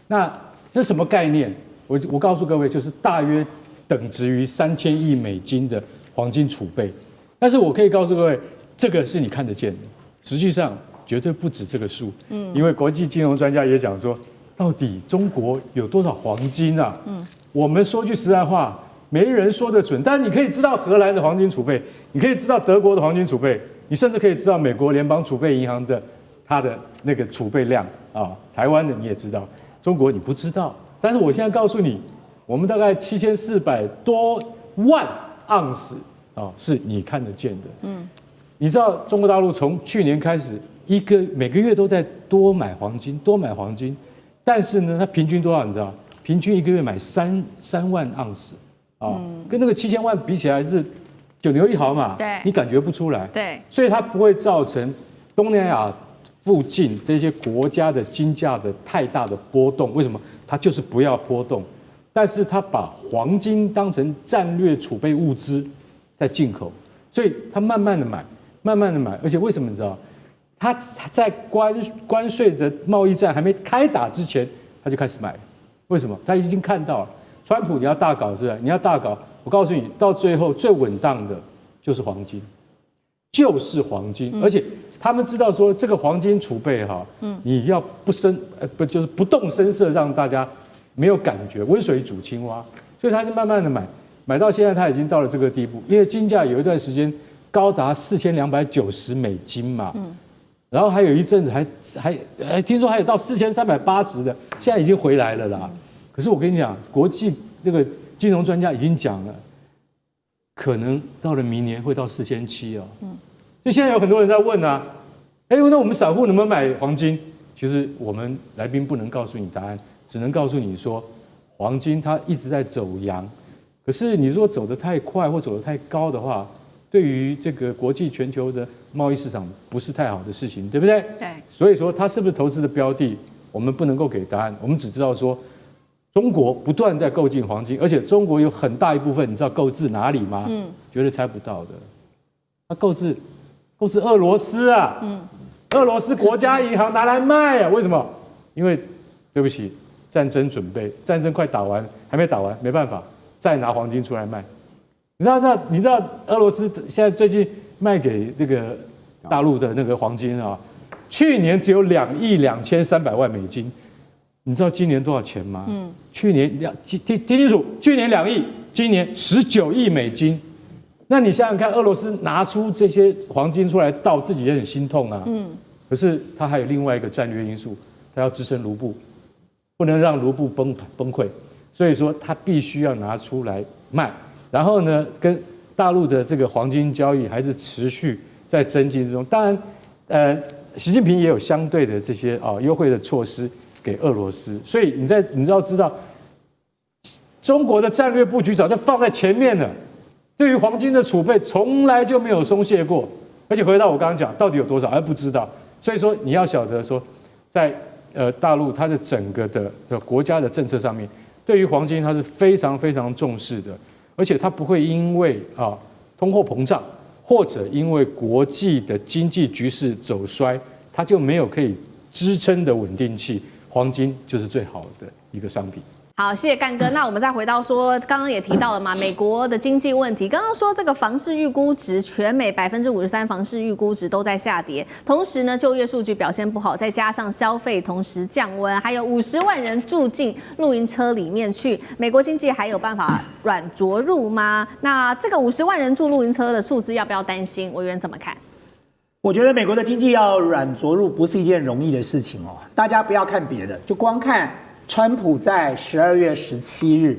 那这是什么概念？我告诉各位，就是大约等值于3000亿美金的黄金储备。但是我可以告诉各位，这个是你看得见的，实际上绝对不止这个数。因为国际金融专家也讲说，到底中国有多少黄金啊？我们说句实在话，没人说得准。但你可以知道荷兰的黄金储备，你可以知道德国的黄金储备，你甚至可以知道美国联邦储备银行的它的那个储备量台湾的你也知道，中国你不知道。但是我现在告诉你，我们大概7400多万盎司是你看得见的。你知道中国大陆从去年开始，每个月都在多买黄金，但是呢，它平均多少？你知道？平均一个月买3万盎司跟那个7000万比起来是9牛1毫嘛，对，你感觉不出来，对，所以它不会造成东南亚附近这些国家的金价的太大的波动。为什么？它就是不要波动，但是它把黄金当成战略储备物资在进口，所以它慢慢的买，而且为什么你知道？他在关税的贸易战还没开打之前，他就开始买。为什么？他已经看到了，川普你要大搞是吧？你要大搞，我告诉你，到最后最稳当的就是黄金，而且他们知道说这个黄金储备你要就是不动声色，让大家没有感觉，温水煮青蛙，所以他是慢慢的买到现在他已经到了这个地步，因为金价有一段时间高达4290美金嘛。然后还有一阵子还听说还有到4380的，现在已经回来了啦。可是我跟你讲，国际那个金融专家已经讲了，可能到了明年会到4700所以现在有很多人在问那我们散户能不能买黄金？其实我们来宾不能告诉你答案，只能告诉你说，黄金它一直在走阳，可是你如果走得太快或走得太高的话，对于这个国际全球的贸易市场不是太好的事情，对不对？对。所以说它是不是投资的标的，我们不能够给答案，我们只知道说，中国不断在购进黄金，而且中国有很大一部分，你知道购置哪里吗？绝对猜不到的。它购置俄罗斯俄罗斯国家银行拿来卖为什么？因为对不起，战争快打完，还没打完，没办法，再拿黄金出来卖。你知道俄罗斯现在最近卖给那个大陆的那个黄金去年只有2亿2300万美金，你知道今年多少钱吗？去年听清楚，去年2亿，今年19亿美金。那你想想看，俄罗斯拿出这些黄金出来倒，自己也很心痛可是它还有另外一个战略因素，它要支撑卢布，不能让卢布崩溃，所以说它必须要拿出来卖。然后呢，跟大陆的这个黄金交易还是持续在增进之中。当然，习近平也有相对的这些优惠的措施给俄罗斯，所以你要知道，中国的战略布局早就放在前面了。对于黄金的储备，从来就没有松懈过。而且回到我刚刚讲，到底有多少，还不知道。所以说，你要晓得说，在大陆它的整个的国家的政策上面，对于黄金它是非常非常重视的，而且它不会因为通货膨胀或者因为国际的经济局势走衰，它就没有可以支撑的稳定器。黄金就是最好的一个商品。好，谢谢干哥。那我们再回到说，刚刚也提到了嘛，美国的经济问题。刚刚说这个房市预估值，全美53%房市预估值都在下跌，同时呢，就业数据表现不好，再加上消费同时降温，还有50万人住进露营车里面去，美国经济还有办法软着陆吗？那这个50万人住露营车的数字要不要担心？委员怎么看？我觉得美国的经济要软着陆不是一件容易的事情哦。大家不要看别的，就光看川普在12月17日，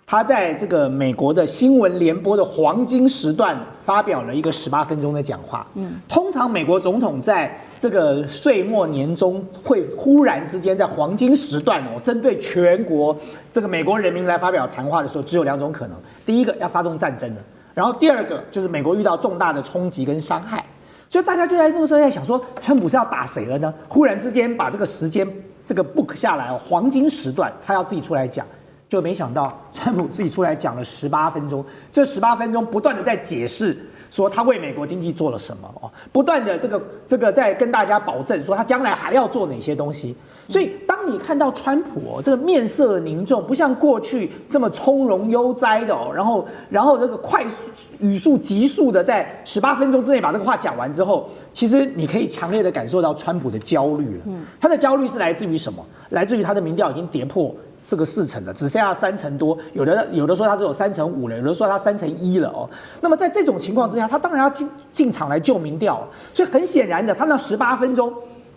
他在这个美国的新闻联播的黄金时段发表了一个18分钟的讲话。通常美国总统在这个岁末年终会忽然之间在黄金时段针对全国这个美国人民来发表谈话的时候，只有2种可能：第一个要发动战争了，然后第二个就是美国遇到重大的冲击跟伤害。所以大家就在那个时候在想说，川普是要打谁了呢？忽然之间把这个时间这个 book 下来黄金时段，他要自己出来讲，就没想到川普自己出来讲了18分钟，这18分钟不断的在解释说他为美国经济做了什么不断的这个在跟大家保证说他将来还要做哪些东西。所以当你看到川普这个面色凝重，不像过去这么从容悠哉的然后这个快速语速急速的在18分钟之内把这个话讲完之后，其实你可以强烈的感受到川普的焦虑了。他的焦虑是来自于什么？来自于他的民调已经跌破这个4成了，只剩下3成多，有的说他只有3成5了，有的说他3成1了那么在这种情况之下，他当然要进场来救民调所以很显然的，他那18分钟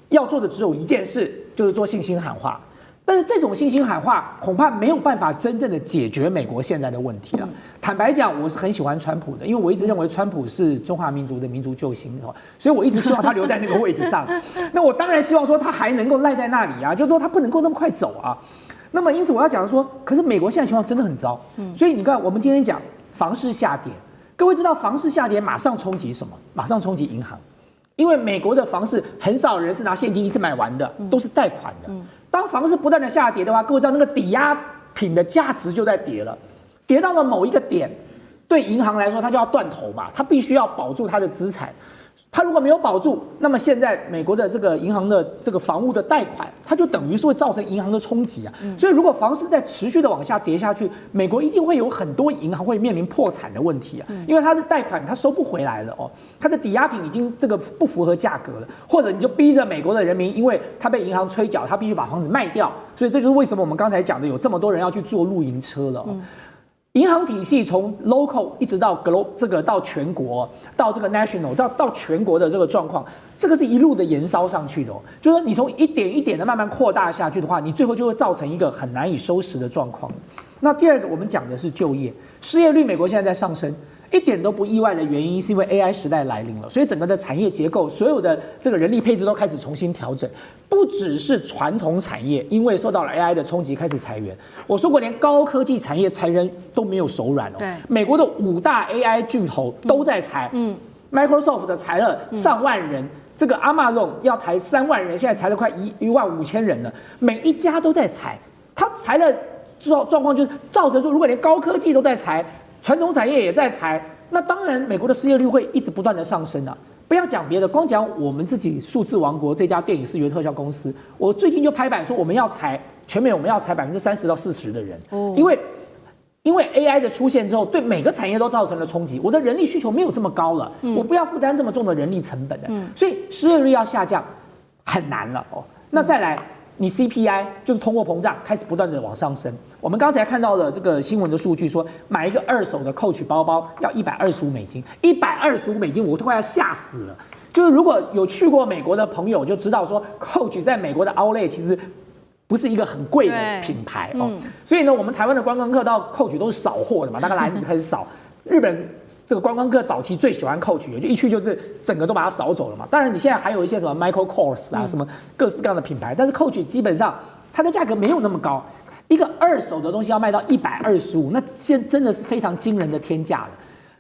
要做的只有一件事，就是做信心喊话。但是这种信心喊话恐怕没有办法真正的解决美国现在的问题了。坦白讲，我是很喜欢川普的，因为我一直认为川普是中华民族的民族救星所以我一直希望他留在那个位置上。那我当然希望说他还能够赖在那里啊，就是说他不能够那么快走啊。那么因此我要讲说，可是美国现在情况真的很糟。所以你看，我们今天讲房市下跌，各位知道房市下跌马上冲击什么？马上冲击银行。因为美国的房市很少人是拿现金一次买完的，都是贷款的。当房市不断的下跌的话，各位知道那个抵押品的价值就在跌了，跌到了某一个点，对银行来说，它就要断头嘛，它必须要保住它的资产。它如果没有保住，那么现在美国的这个银行的这个房屋的贷款，它就等于是会造成银行的冲击啊。所以如果房市在持续的往下跌下去，美国一定会有很多银行会面临破产的问题啊，因为它的贷款它收不回来了它的抵押品已经这个不符合价格了，或者你就逼着美国的人民，因为他被银行催缴，他必须把房子卖掉，所以这就是为什么我们刚才讲的有这么多人要去做露营车了银行体系从 local 一直到 global 这个到全国，到这个 national 到全国的这个状况，这个是一路的延烧上去的就是说你从一点一点的慢慢扩大下去的话，你最后就会造成一个很难以收拾的状况。那第二个我们讲的是就业，失业率美国现在在上升。一点都不意外的原因，是因为 AI 时代来临了，所以整个的产业结构，所有的这个人力配置都开始重新调整。不只是传统产业，因为受到了 AI 的冲击，开始裁员。我说过，连高科技产业裁人都没有手软对，美国的5大 AI 巨头都在裁。Microsoft 的裁了上万人，这个 Amazon 要裁3万人，现在裁了快15000人了，每一家都在裁。他裁了状况就是造成说，如果连高科技都在裁。传统产业也在裁，那当然美国的失业率会一直不断的上升啊！不要讲别的，光讲我们自己数字王国这家电影视觉特效公司，我最近就拍板说我们要裁全美，我们要裁30%到40%的人，因为 AI 的出现之后，对每个产业都造成了冲击。我的人力需求没有这么高了，我不要负担这么重的人力成本的，所以失业率要下降很难了那再来。你 CPI 就是通货膨胀开始不断的往上升。我们刚才看到了这个新闻的数据说，买一个2手的 Coach 包包要$125，$125我都快要吓死了。就是如果有去过美国的朋友就知道说 ，Coach 在美国的 Outlet 其实不是一个很贵的品牌所以呢，我们台湾的观光客到 Coach 都是扫货的嘛，大概来开始扫。日本这个观光客早期最喜欢Coach，就一去就是整个都把它扫走了嘛。当然你现在还有一些什么 Michael Kors 啊，什么各式各样的品牌，但是Coach基本上它的价格没有那么高，一个二手的东西要卖到125，那真的是非常惊人的天价了。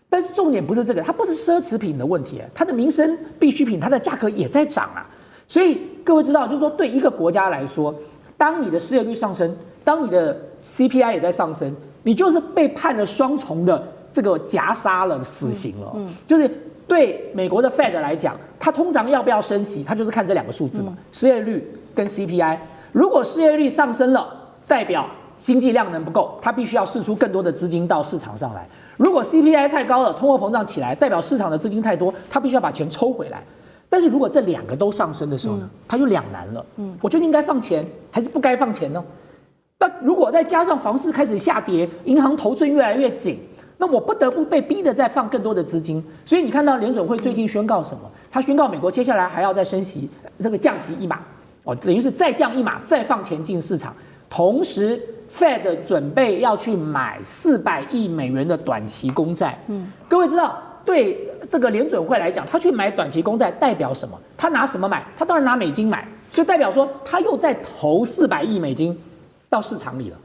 但是重点不是这个，它不是奢侈品的问题，它的民生必需品它的价格也在涨啊。所以各位知道，就是说对一个国家来说，当你的失业率上升，当你的 CPI 也在上升，你就是被判了双重的这个夹杀了死刑了。就是对美国的 Fed 来讲，它通常要不要升息，它就是看这2个数字嘛，失业率跟 CPI。如果失业率上升了，代表经济量能不够，它必须要释出更多的资金到市场上来。如果 CPI 太高了，通货膨胀起来，代表市场的资金太多，它必须要把钱抽回来。但是如果这2个都上升的时候呢，它就两难了。我究竟应该放钱还是不该放钱呢？那如果再加上房市开始下跌，银行头寸越来越紧，那我不得不被逼的再放更多的资金。所以你看到联准会最近宣告什么？他宣告美国接下来还要再升息，这个降息1码，等于是再降1码，再放钱进市场。同时 ，Fed 准备要去买400亿美元的短期公债。各位知道，对这个联准会来讲，他去买短期公债代表什么？他拿什么买？他当然拿美金买，所以代表说他又在投400亿美金到市场里了。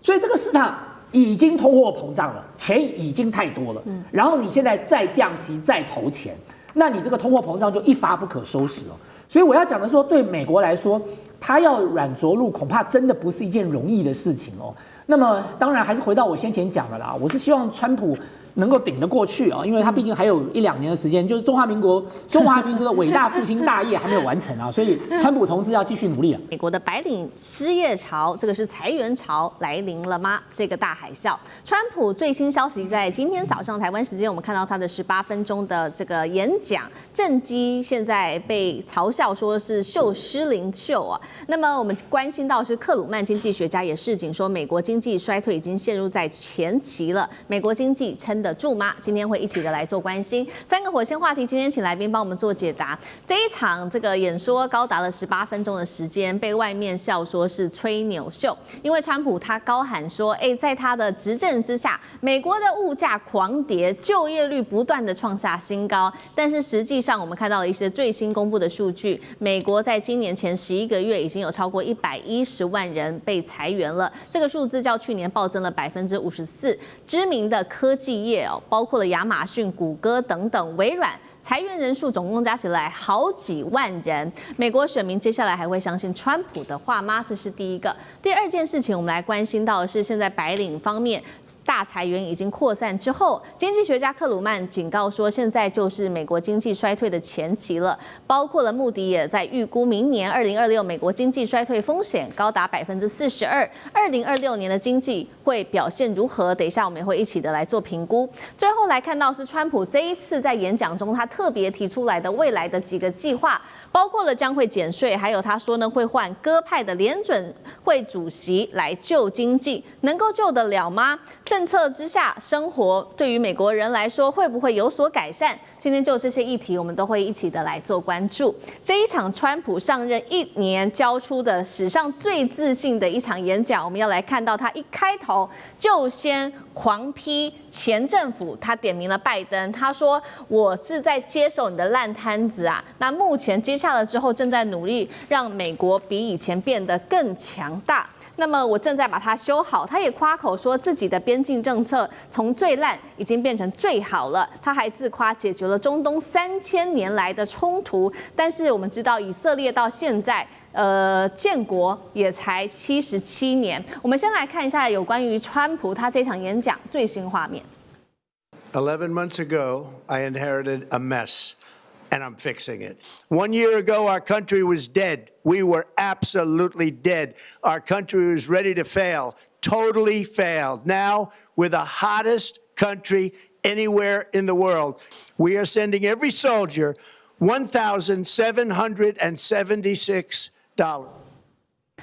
所以这个市场已经通货膨胀了，钱已经太多了。然后你现在再降息、再投钱，那你这个通货膨胀就一发不可收拾了。所以我要讲的说，对美国来说，它要软着陆，恐怕真的不是一件容易的事情哦。那么，当然还是回到我先前讲的啦，我是希望川普能够顶得过去啊，因为他毕竟还有1-2年的时间，就是中华民族的伟大复兴大业还没有完成啊，所以川普同志要继续努力啊。美国的白领失业潮，这个是裁员潮来临了吗？这个大海啸，川普最新消息在今天早上台湾时间，我们看到他的18分钟的这个演讲，政绩现在被嘲笑说是秀失灵秀啊。那么我们关心到是克鲁曼经济学家也示警说，美国经济衰退已经陷入在前期了，美国经济撑得住吗？今天会一起的来做关心3个火线话题，今天请来宾帮我们做解答。这一场这个演说高达了18分钟的时间，被外面笑说是吹牛秀，因为川普他高喊说，在他的执政之下，美国的物价狂跌，就业率不断的创下新高。但是实际上，我们看到了一些最新公布的数据，美国在今年前11个月已经有超过110万人被裁员了，这个数字较去年暴增了54%。知名的科技业包括了亚马逊、谷歌等等，微软裁员人数总共加起来好几万人。美国选民接下来还会相信川普的话吗？这是第一个。第二件事情，我们来关心到的是，现在白领方面大裁员已经扩散之后，经济学家克鲁曼警告说，现在就是美国经济衰退的前期了。包括了穆迪也在预估明年2026美国经济衰退风险高达42%，2026年的经济会表现如何？等一下我们也会一起的来做评估。最后来看到是川普这一次在演讲中，他特别提出来的未来的几个计划，包括了将会减税，还有他说呢会换鸽派的联准会主席来救经济，能够救得了吗？政策之下，生活对于美国人来说会不会有所改善？今天就这些议题，我们都会一起的来做关注。这一场川普上任1年交出的史上最自信的一场演讲，我们要来看到他一开头就先狂批前政府，他点名了拜登，他说我是在接手你的烂摊子啊。那目前接下了之后，正在努力让美国比以前变得更强大。那么我正在把它修好，他也夸口说自己的边境政策从最烂已经变成最好了。他还自夸解决了中东3000年来的冲突，但是我们知道以色列到现在建国也才77年。我们先来看一下有关于川普他这场演讲最新画面。11 months ago, I inherited a mess, and I'm fixing it. 1 year ago, our country was dead. We were absolutely dead. Our country was ready to fail, totally failed. Now, we're the hottest country anywhere in the world. We are sending every soldier $1,776.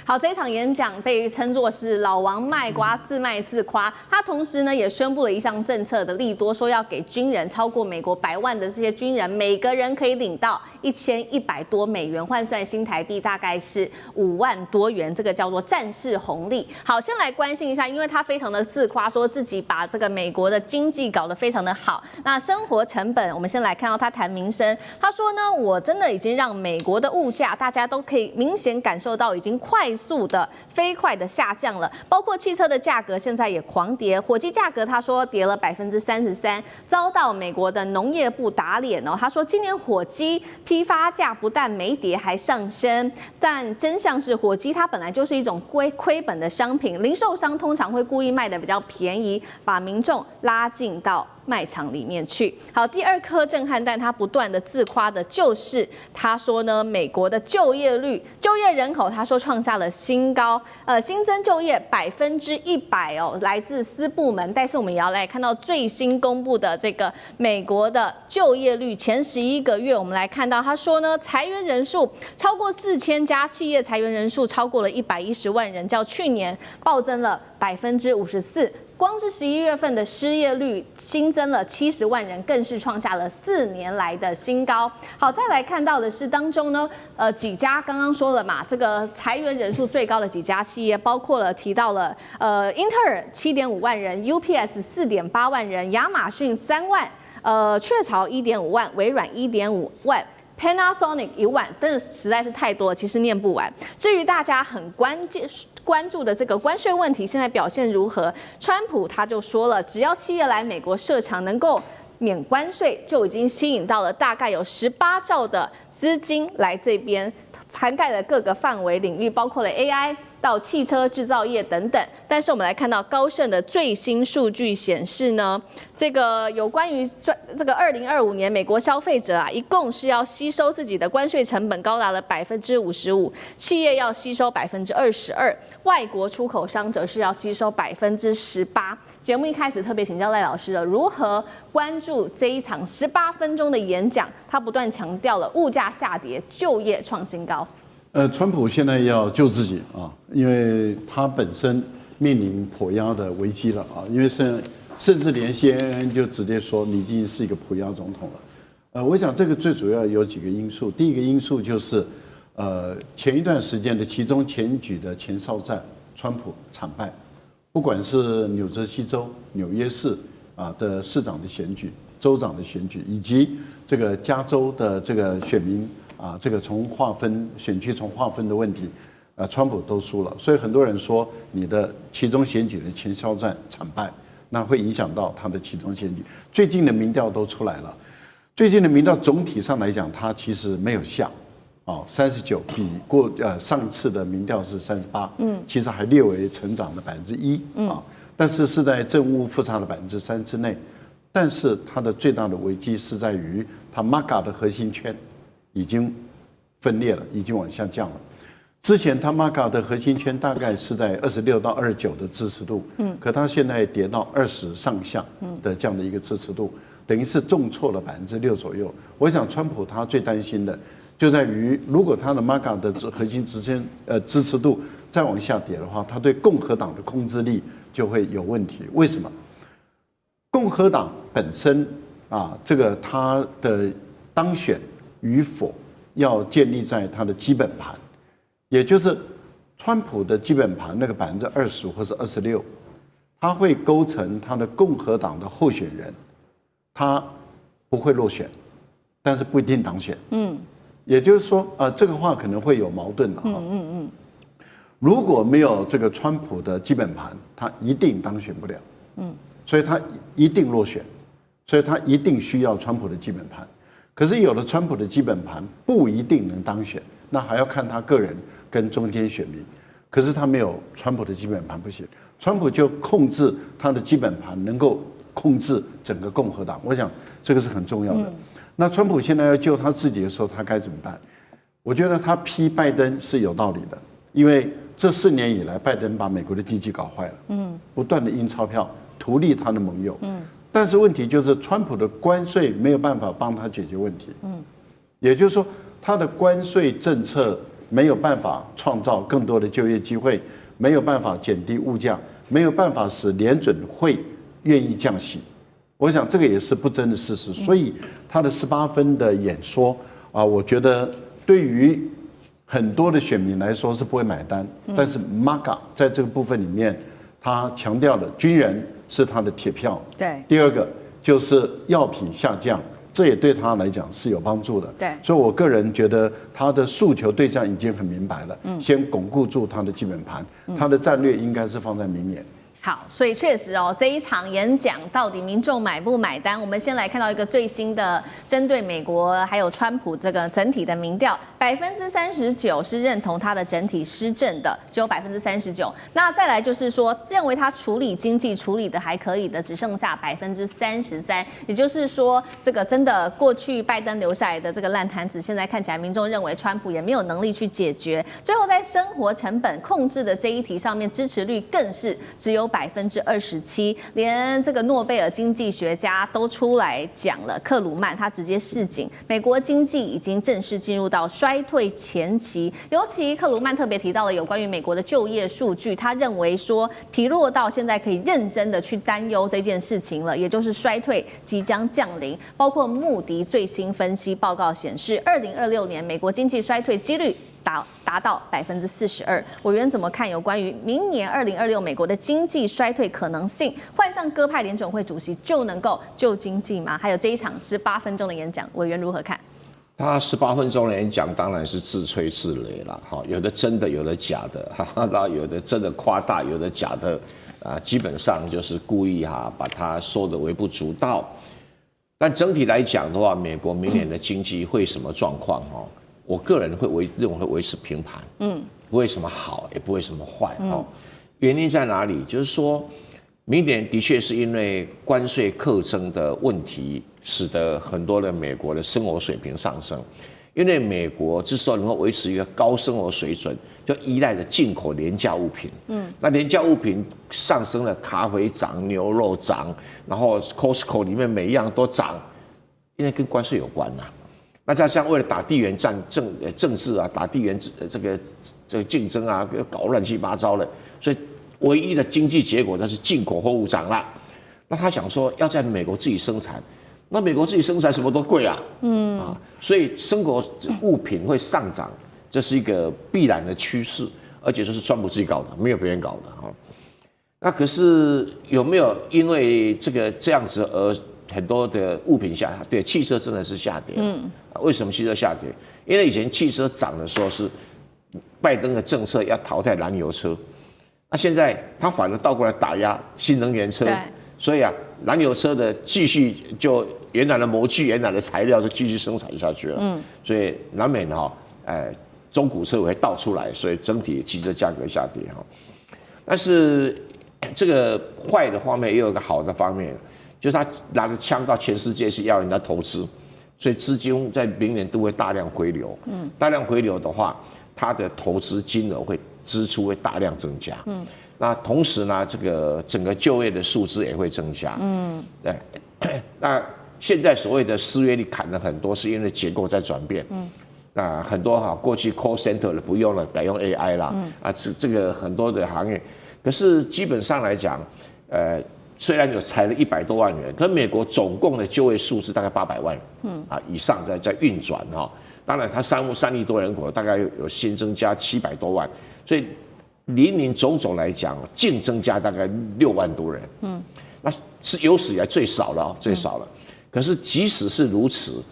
好，这一场演讲被称作是老王卖瓜，自卖自夸。他同时呢也宣布了一项政策的利多，说要给军人超过美国100万的这些军人，每个人可以领到1100多美元，换算新台币大概是5万多元，这个叫做战士红利。好，先来关心一下，因为他非常的自夸，说自己把这个美国的经济搞得非常的好。那生活成本，我们先来看到他谈民生，他说呢，我真的已经让美国的物价大家都可以明显感受到已经快速的、飞快的下降了，包括汽车的价格现在也狂跌，火鸡价格他说跌了33%，遭到美国的农业部打脸哦。他说今年火鸡批发价不但没跌，还上升。但真相是，火鸡它本来就是一种亏本的商品，零售商通常会故意卖的比较便宜，把民众拉进到卖场里面去。好，第二颗震撼弹，他不断的自夸的就是他说呢，美国的就业率、就业人口，他说创下了新高，新增就业100%哦，来自私部门。但是我们也要来看到最新公布的这个美国的就业率前11个月，我们来看到他说呢，裁员人数超过4000家，企业裁员人数超过了110万人，较去年暴增了54%。光是11月份的失业率新增了70万人，更是创下了4年来的新高。好，再来看到的是当中呢，几家刚刚说了嘛，这个裁员人数最高的几家企业，包括了提到了英特尔7.5万人 ，UPS 4.8万人，亚马逊3万，雀巢1.5万，微软1.5万。Panasonic 1万，但是实在是太多了，其实念不完。至于大家很关注的这个关税问题，现在表现如何？川普他就说了，只要企业来美国设厂能够免关税，就已经吸引到了大概有18兆的资金来这边，涵盖了各个范围领域，包括了 AI。到汽车制造业等等，但是我们来看到高盛的最新数据显示呢，这个有关于这个2025年美国消费者啊，一共是要吸收自己的关税成本高达了55%，企业要吸收22%，外国出口商则是要吸收18%。节目一开始特别请教赖老师了，如何关注这一场18分钟的演讲？他不断强调了物价下跌、就业创新高。川普现在要救自己啊，因为他本身面临跛押的危机了啊，因为甚至连 CNN 就直接说你已经是一个跛押总统了。我想这个最主要有几个因素，第一个因素就是前一段时间的其中选举的前哨战，川普惨败，不管是纽泽西州、纽约市啊的市长的选举、州长的选举，以及这个加州的这个选民。啊，这个从划分选区从划分的问题，川普都输了，所以很多人说你的其中选举的前哨战惨败，那会影响到他的其中选举。最近的民调都出来了，最近的民调总体上来讲，它其实没有下，哦，39比上次的民调是38，其实还略微成长了1%，啊，但是是在政务复查的3%之内，但是它的最大的危机是在于它 MAGA 的核心圈。已经分裂了，已经往下降了。之前他 MAGA 的核心圈大概是在26到29的支持度，可他现在跌到20上下的这样的一个支持度，等于是重挫了6%左右。我想川普他最担心的就在于，如果他的 MAGA 的核心支持度再往下跌的话，他对共和党的控制力就会有问题。为什么？共和党本身啊，这个他的当选与否要建立在他的基本盘，也就是川普的基本盘那个20%或是26%，他会构成他的共和党的候选人，他不会落选，但是不一定当选。也就是说，这个话可能会有矛盾的哈。如果没有这个川普的基本盘，他一定当选不了。所以他一定落选，所以他一定需要川普的基本盘。可是有了川普的基本盘，不一定能当选，那还要看他个人跟中间选民。可是他没有川普的基本盘不行，川普就控制他的基本盘，能够控制整个共和党。我想这个是很重要的。那川普现在要救他自己的时候，他该怎么办？我觉得他批拜登是有道理的，因为这4年以来，拜登把美国的经济搞坏了，不断的印钞票，图利他的盟友。但是问题就是，川普的关税没有办法帮他解决问题。也就是说，他的关税政策没有办法创造更多的就业机会，没有办法减低物价，没有办法使联准会愿意降息。我想这个也是不争的事实。所以他的18分的演说啊，我觉得对于很多的选民来说是不会买单。但是 MAGA 在这个部分里面，他强调了军人是他的铁票。对。第二个就是药品下降。这也对他来讲是有帮助的，对，所以我个人觉得他的诉求对象已经很明白了，先巩固住他的基本盘，他的战略应该是放在明年。好，所以确实哦，这一场演讲到底民众买不买单？我们先来看到一个最新的针对美国还有川普这个整体的民调，39%是认同他的整体施政的，只有39%。那再来就是说，认为他处理经济处理的还可以的，只剩下33%。也就是说，这个真的过去拜登留下来的这个烂摊子，现在看起来民众认为川普也没有能力去解决。最后在生活成本控制的这一题上面，支持率更是只有27%，连这个诺贝尔经济学家都出来讲了，克鲁曼他直接示警，美国经济已经正式进入到衰退前期。尤其克鲁曼特别提到了有关于美国的就业数据，他认为说疲弱到现在可以认真的去担忧这件事情了，也就是衰退即将降临。包括穆迪最新分析报告显示，2026年美国经济衰退几率达到42%。委员怎么看有关于明年2026美国的经济衰退可能性？换上鸽派联准会主席就能够救经济吗？还有这一场18分钟的演讲，委员如何看？他18分钟的演讲当然是自吹自擂了，哈，有的真的，有的假的，哈，然后有的真的夸大，有的假的，基本上就是故意把它说得微不足道。但整体来讲的话，美国明年的经济会什么状况？我个人认为会维持平盘，不会什么好，也不会什么坏，原因在哪里？就是说，明年的确是因为关税课征的问题，使得很多的美国的生活水平上升。因为美国之所以能够维持一个高生活水准，就依赖着进口廉价物品。那廉价物品上升了，咖啡涨，牛肉涨，然后 Costco 里面每一样都涨，因为跟关税有关呐。那加上为了打地缘政治啊，打地缘这个竞争啊，搞乱七八糟的，所以唯一的经济结果那是进口货物涨了。那他想说要在美国自己生产，那美国自己生产什么都贵啊，所以生活物品会上涨，这是一个必然的趋势，而且这是川普自己搞的，没有别人搞的哈。那可是有没有因为这样子而很多的物品下跌？对，汽车真的是下跌。为什么汽车下跌？因为以前汽车涨的时候是拜登的政策要淘汰燃油车，那现在他反而倒过来打压新能源车，所以燃油车的继续就原来的模具、原来的材料就继续生产下去了。所以难免中古车会倒出来，所以整体汽车价格下跌哈。但是这个坏的方面也有一个好的方面，就是他拿着枪到全世界去要人家投资，所以资金在明年都会大量回流。大量回流的话，他的投资金额支出会大量增加。那同时呢，这个整个就业的数字也会增加。对。那现在所谓的失业率砍了很多，是因为结构在转变。那很多过去 call center 的不用了，改用 AI 啦。这个很多的行业，可是基本上来讲，虽然有裁了100多万人，可美国总共的就业数是大概800万人，以上在运转哈。当然，它3亿多人口，大概有新增加700多万，所以林林总总来讲，净增加大概6万多人。那是有史以来最少了，最少了。可是即使是如此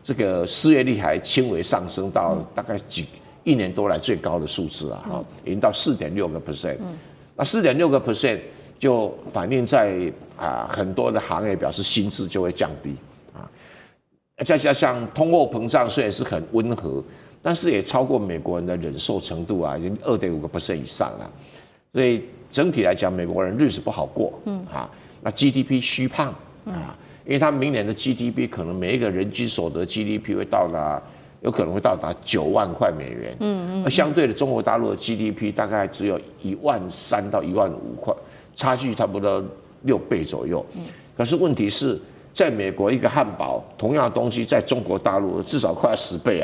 这个失业率还轻微上升到大概1年多来最高的数字已经到4.6%。那4.6%就反映在很多的行业表示薪资就会降低再加上通货膨胀虽然是很温和，但是也超过美国人的忍受程度已经2.5% 以上了。所以整体来讲，美国人日子不好过那 GDP 虚胖因为他明年的 GDP 可能每一个人均所得 GDP 有可能会到达9万块美元，而相对的中国大陆的 GDP 大概只有13000到15000块，差距差不多6倍左右。可是问题是在美国一个汉堡同样的东西在中国大陆至少快10倍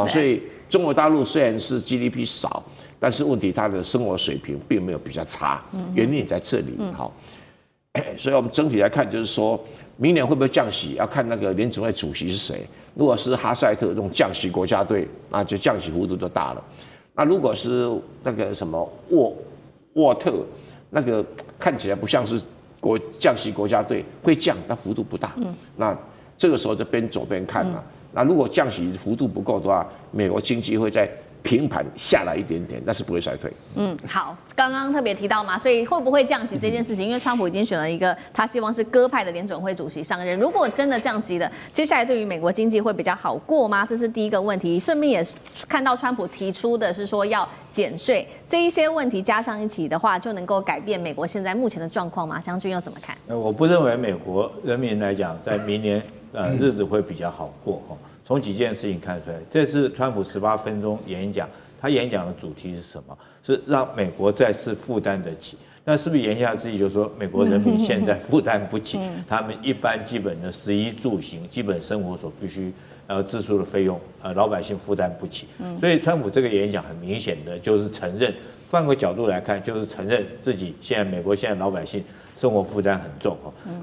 所以中国大陆虽然是 GDP 少，但是问题它的生活水平并没有比较差，原因也在这里。好，所以我们整体来看，就是说明年会不会降息，要看那个联准会主席是谁。如果是哈塞特这种降息国家队，那就降息幅度就大了。那如果是那个什么沃特，那个看起来不像是降息国家队，会降，但幅度不大。那这个时候就边走边看嘛。那如果降息幅度不够的话，美国经济会在平盘下来一点点，但是不会衰退。好，刚刚特别提到嘛，所以会不会降息这件事情，因为川普已经选了一个他希望是鸽派的联准会主席上任，如果真的降息了，接下来对于美国经济会比较好过吗？这是第一个问题。顺便也是看到川普提出的是说要减税，这一些问题加上一起的话，就能够改变美国现在目前的状况吗？将军又怎么看？我不认为美国人民来讲，在明年日子会比较好过。从几件事情看出来，这次川普18分钟演讲，他演讲的主题是什么？是让美国再次负担得起。那是不是言下之意就是说，美国人民现在负担不起他们一般基本的食衣住行、基本生活所必须支出的费用，老百姓负担不起。所以川普这个演讲很明显的就是承认，换个角度来看，就是承认自己现在美国现在老百姓生活负担很重。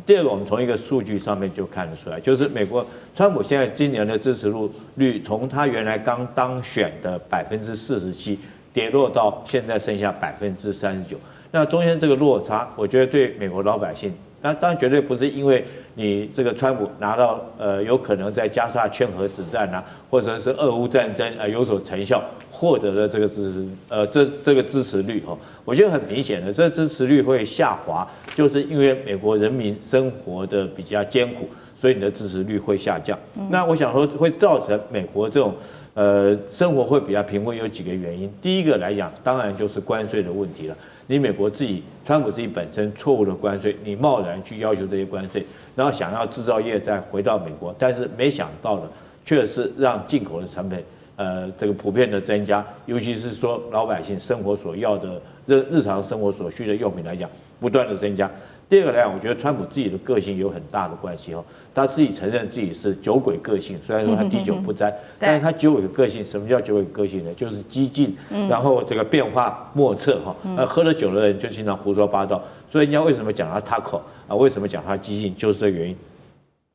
第二个，我们从一个数据上面就看得出来，就是美国川普现在今年的支持率从他原来刚当选的47%跌落到现在剩下39%。那中间这个落差，我觉得对美国老百姓，那当然绝对不是因为你这个川普拿到有可能在加沙劝和止战啊，或者是俄乌战争有所成效获得的这个这个支持率。我觉得很明显的，这支持率会下滑，就是因为美国人民生活的比较艰苦，所以你的支持率会下降。那我想说会造成美国这种生活会比较贫困，有几个原因。第一个来讲，当然就是关税的问题了。你美国川普自己本身错误的关税，你贸然去要求这些关税，然后想要制造业再回到美国，但是没想到的却是让进口的成本这个普遍的增加，尤其是说老百姓生活所要的日常生活所需的用品来讲，不断的增加。第二个来讲，我觉得川普自己的个性有很大的关系。他自己承认自己是酒鬼个性，虽然说他滴酒不沾，但是他酒鬼的个性，什么叫酒鬼个性呢？就是激进，然后这个变化莫测喝了酒的人就经常胡说八道，所以人家为什么讲他 taco 为什么讲他激进，就是这个原因。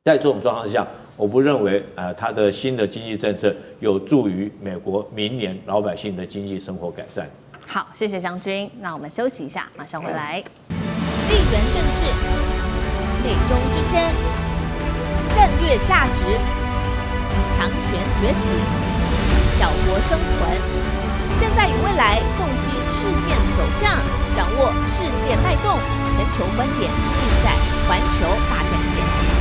在这种状况下，我不认为他的新的经济政策有助于美国明年老百姓的经济生活改善。好，谢谢将军。那我们休息一下，马上回来。地缘政治、美中之争、战略价值、强权崛起、小国生存，现在与未来洞悉事件走向，掌握世界脉动，全球观点尽在环球大战线。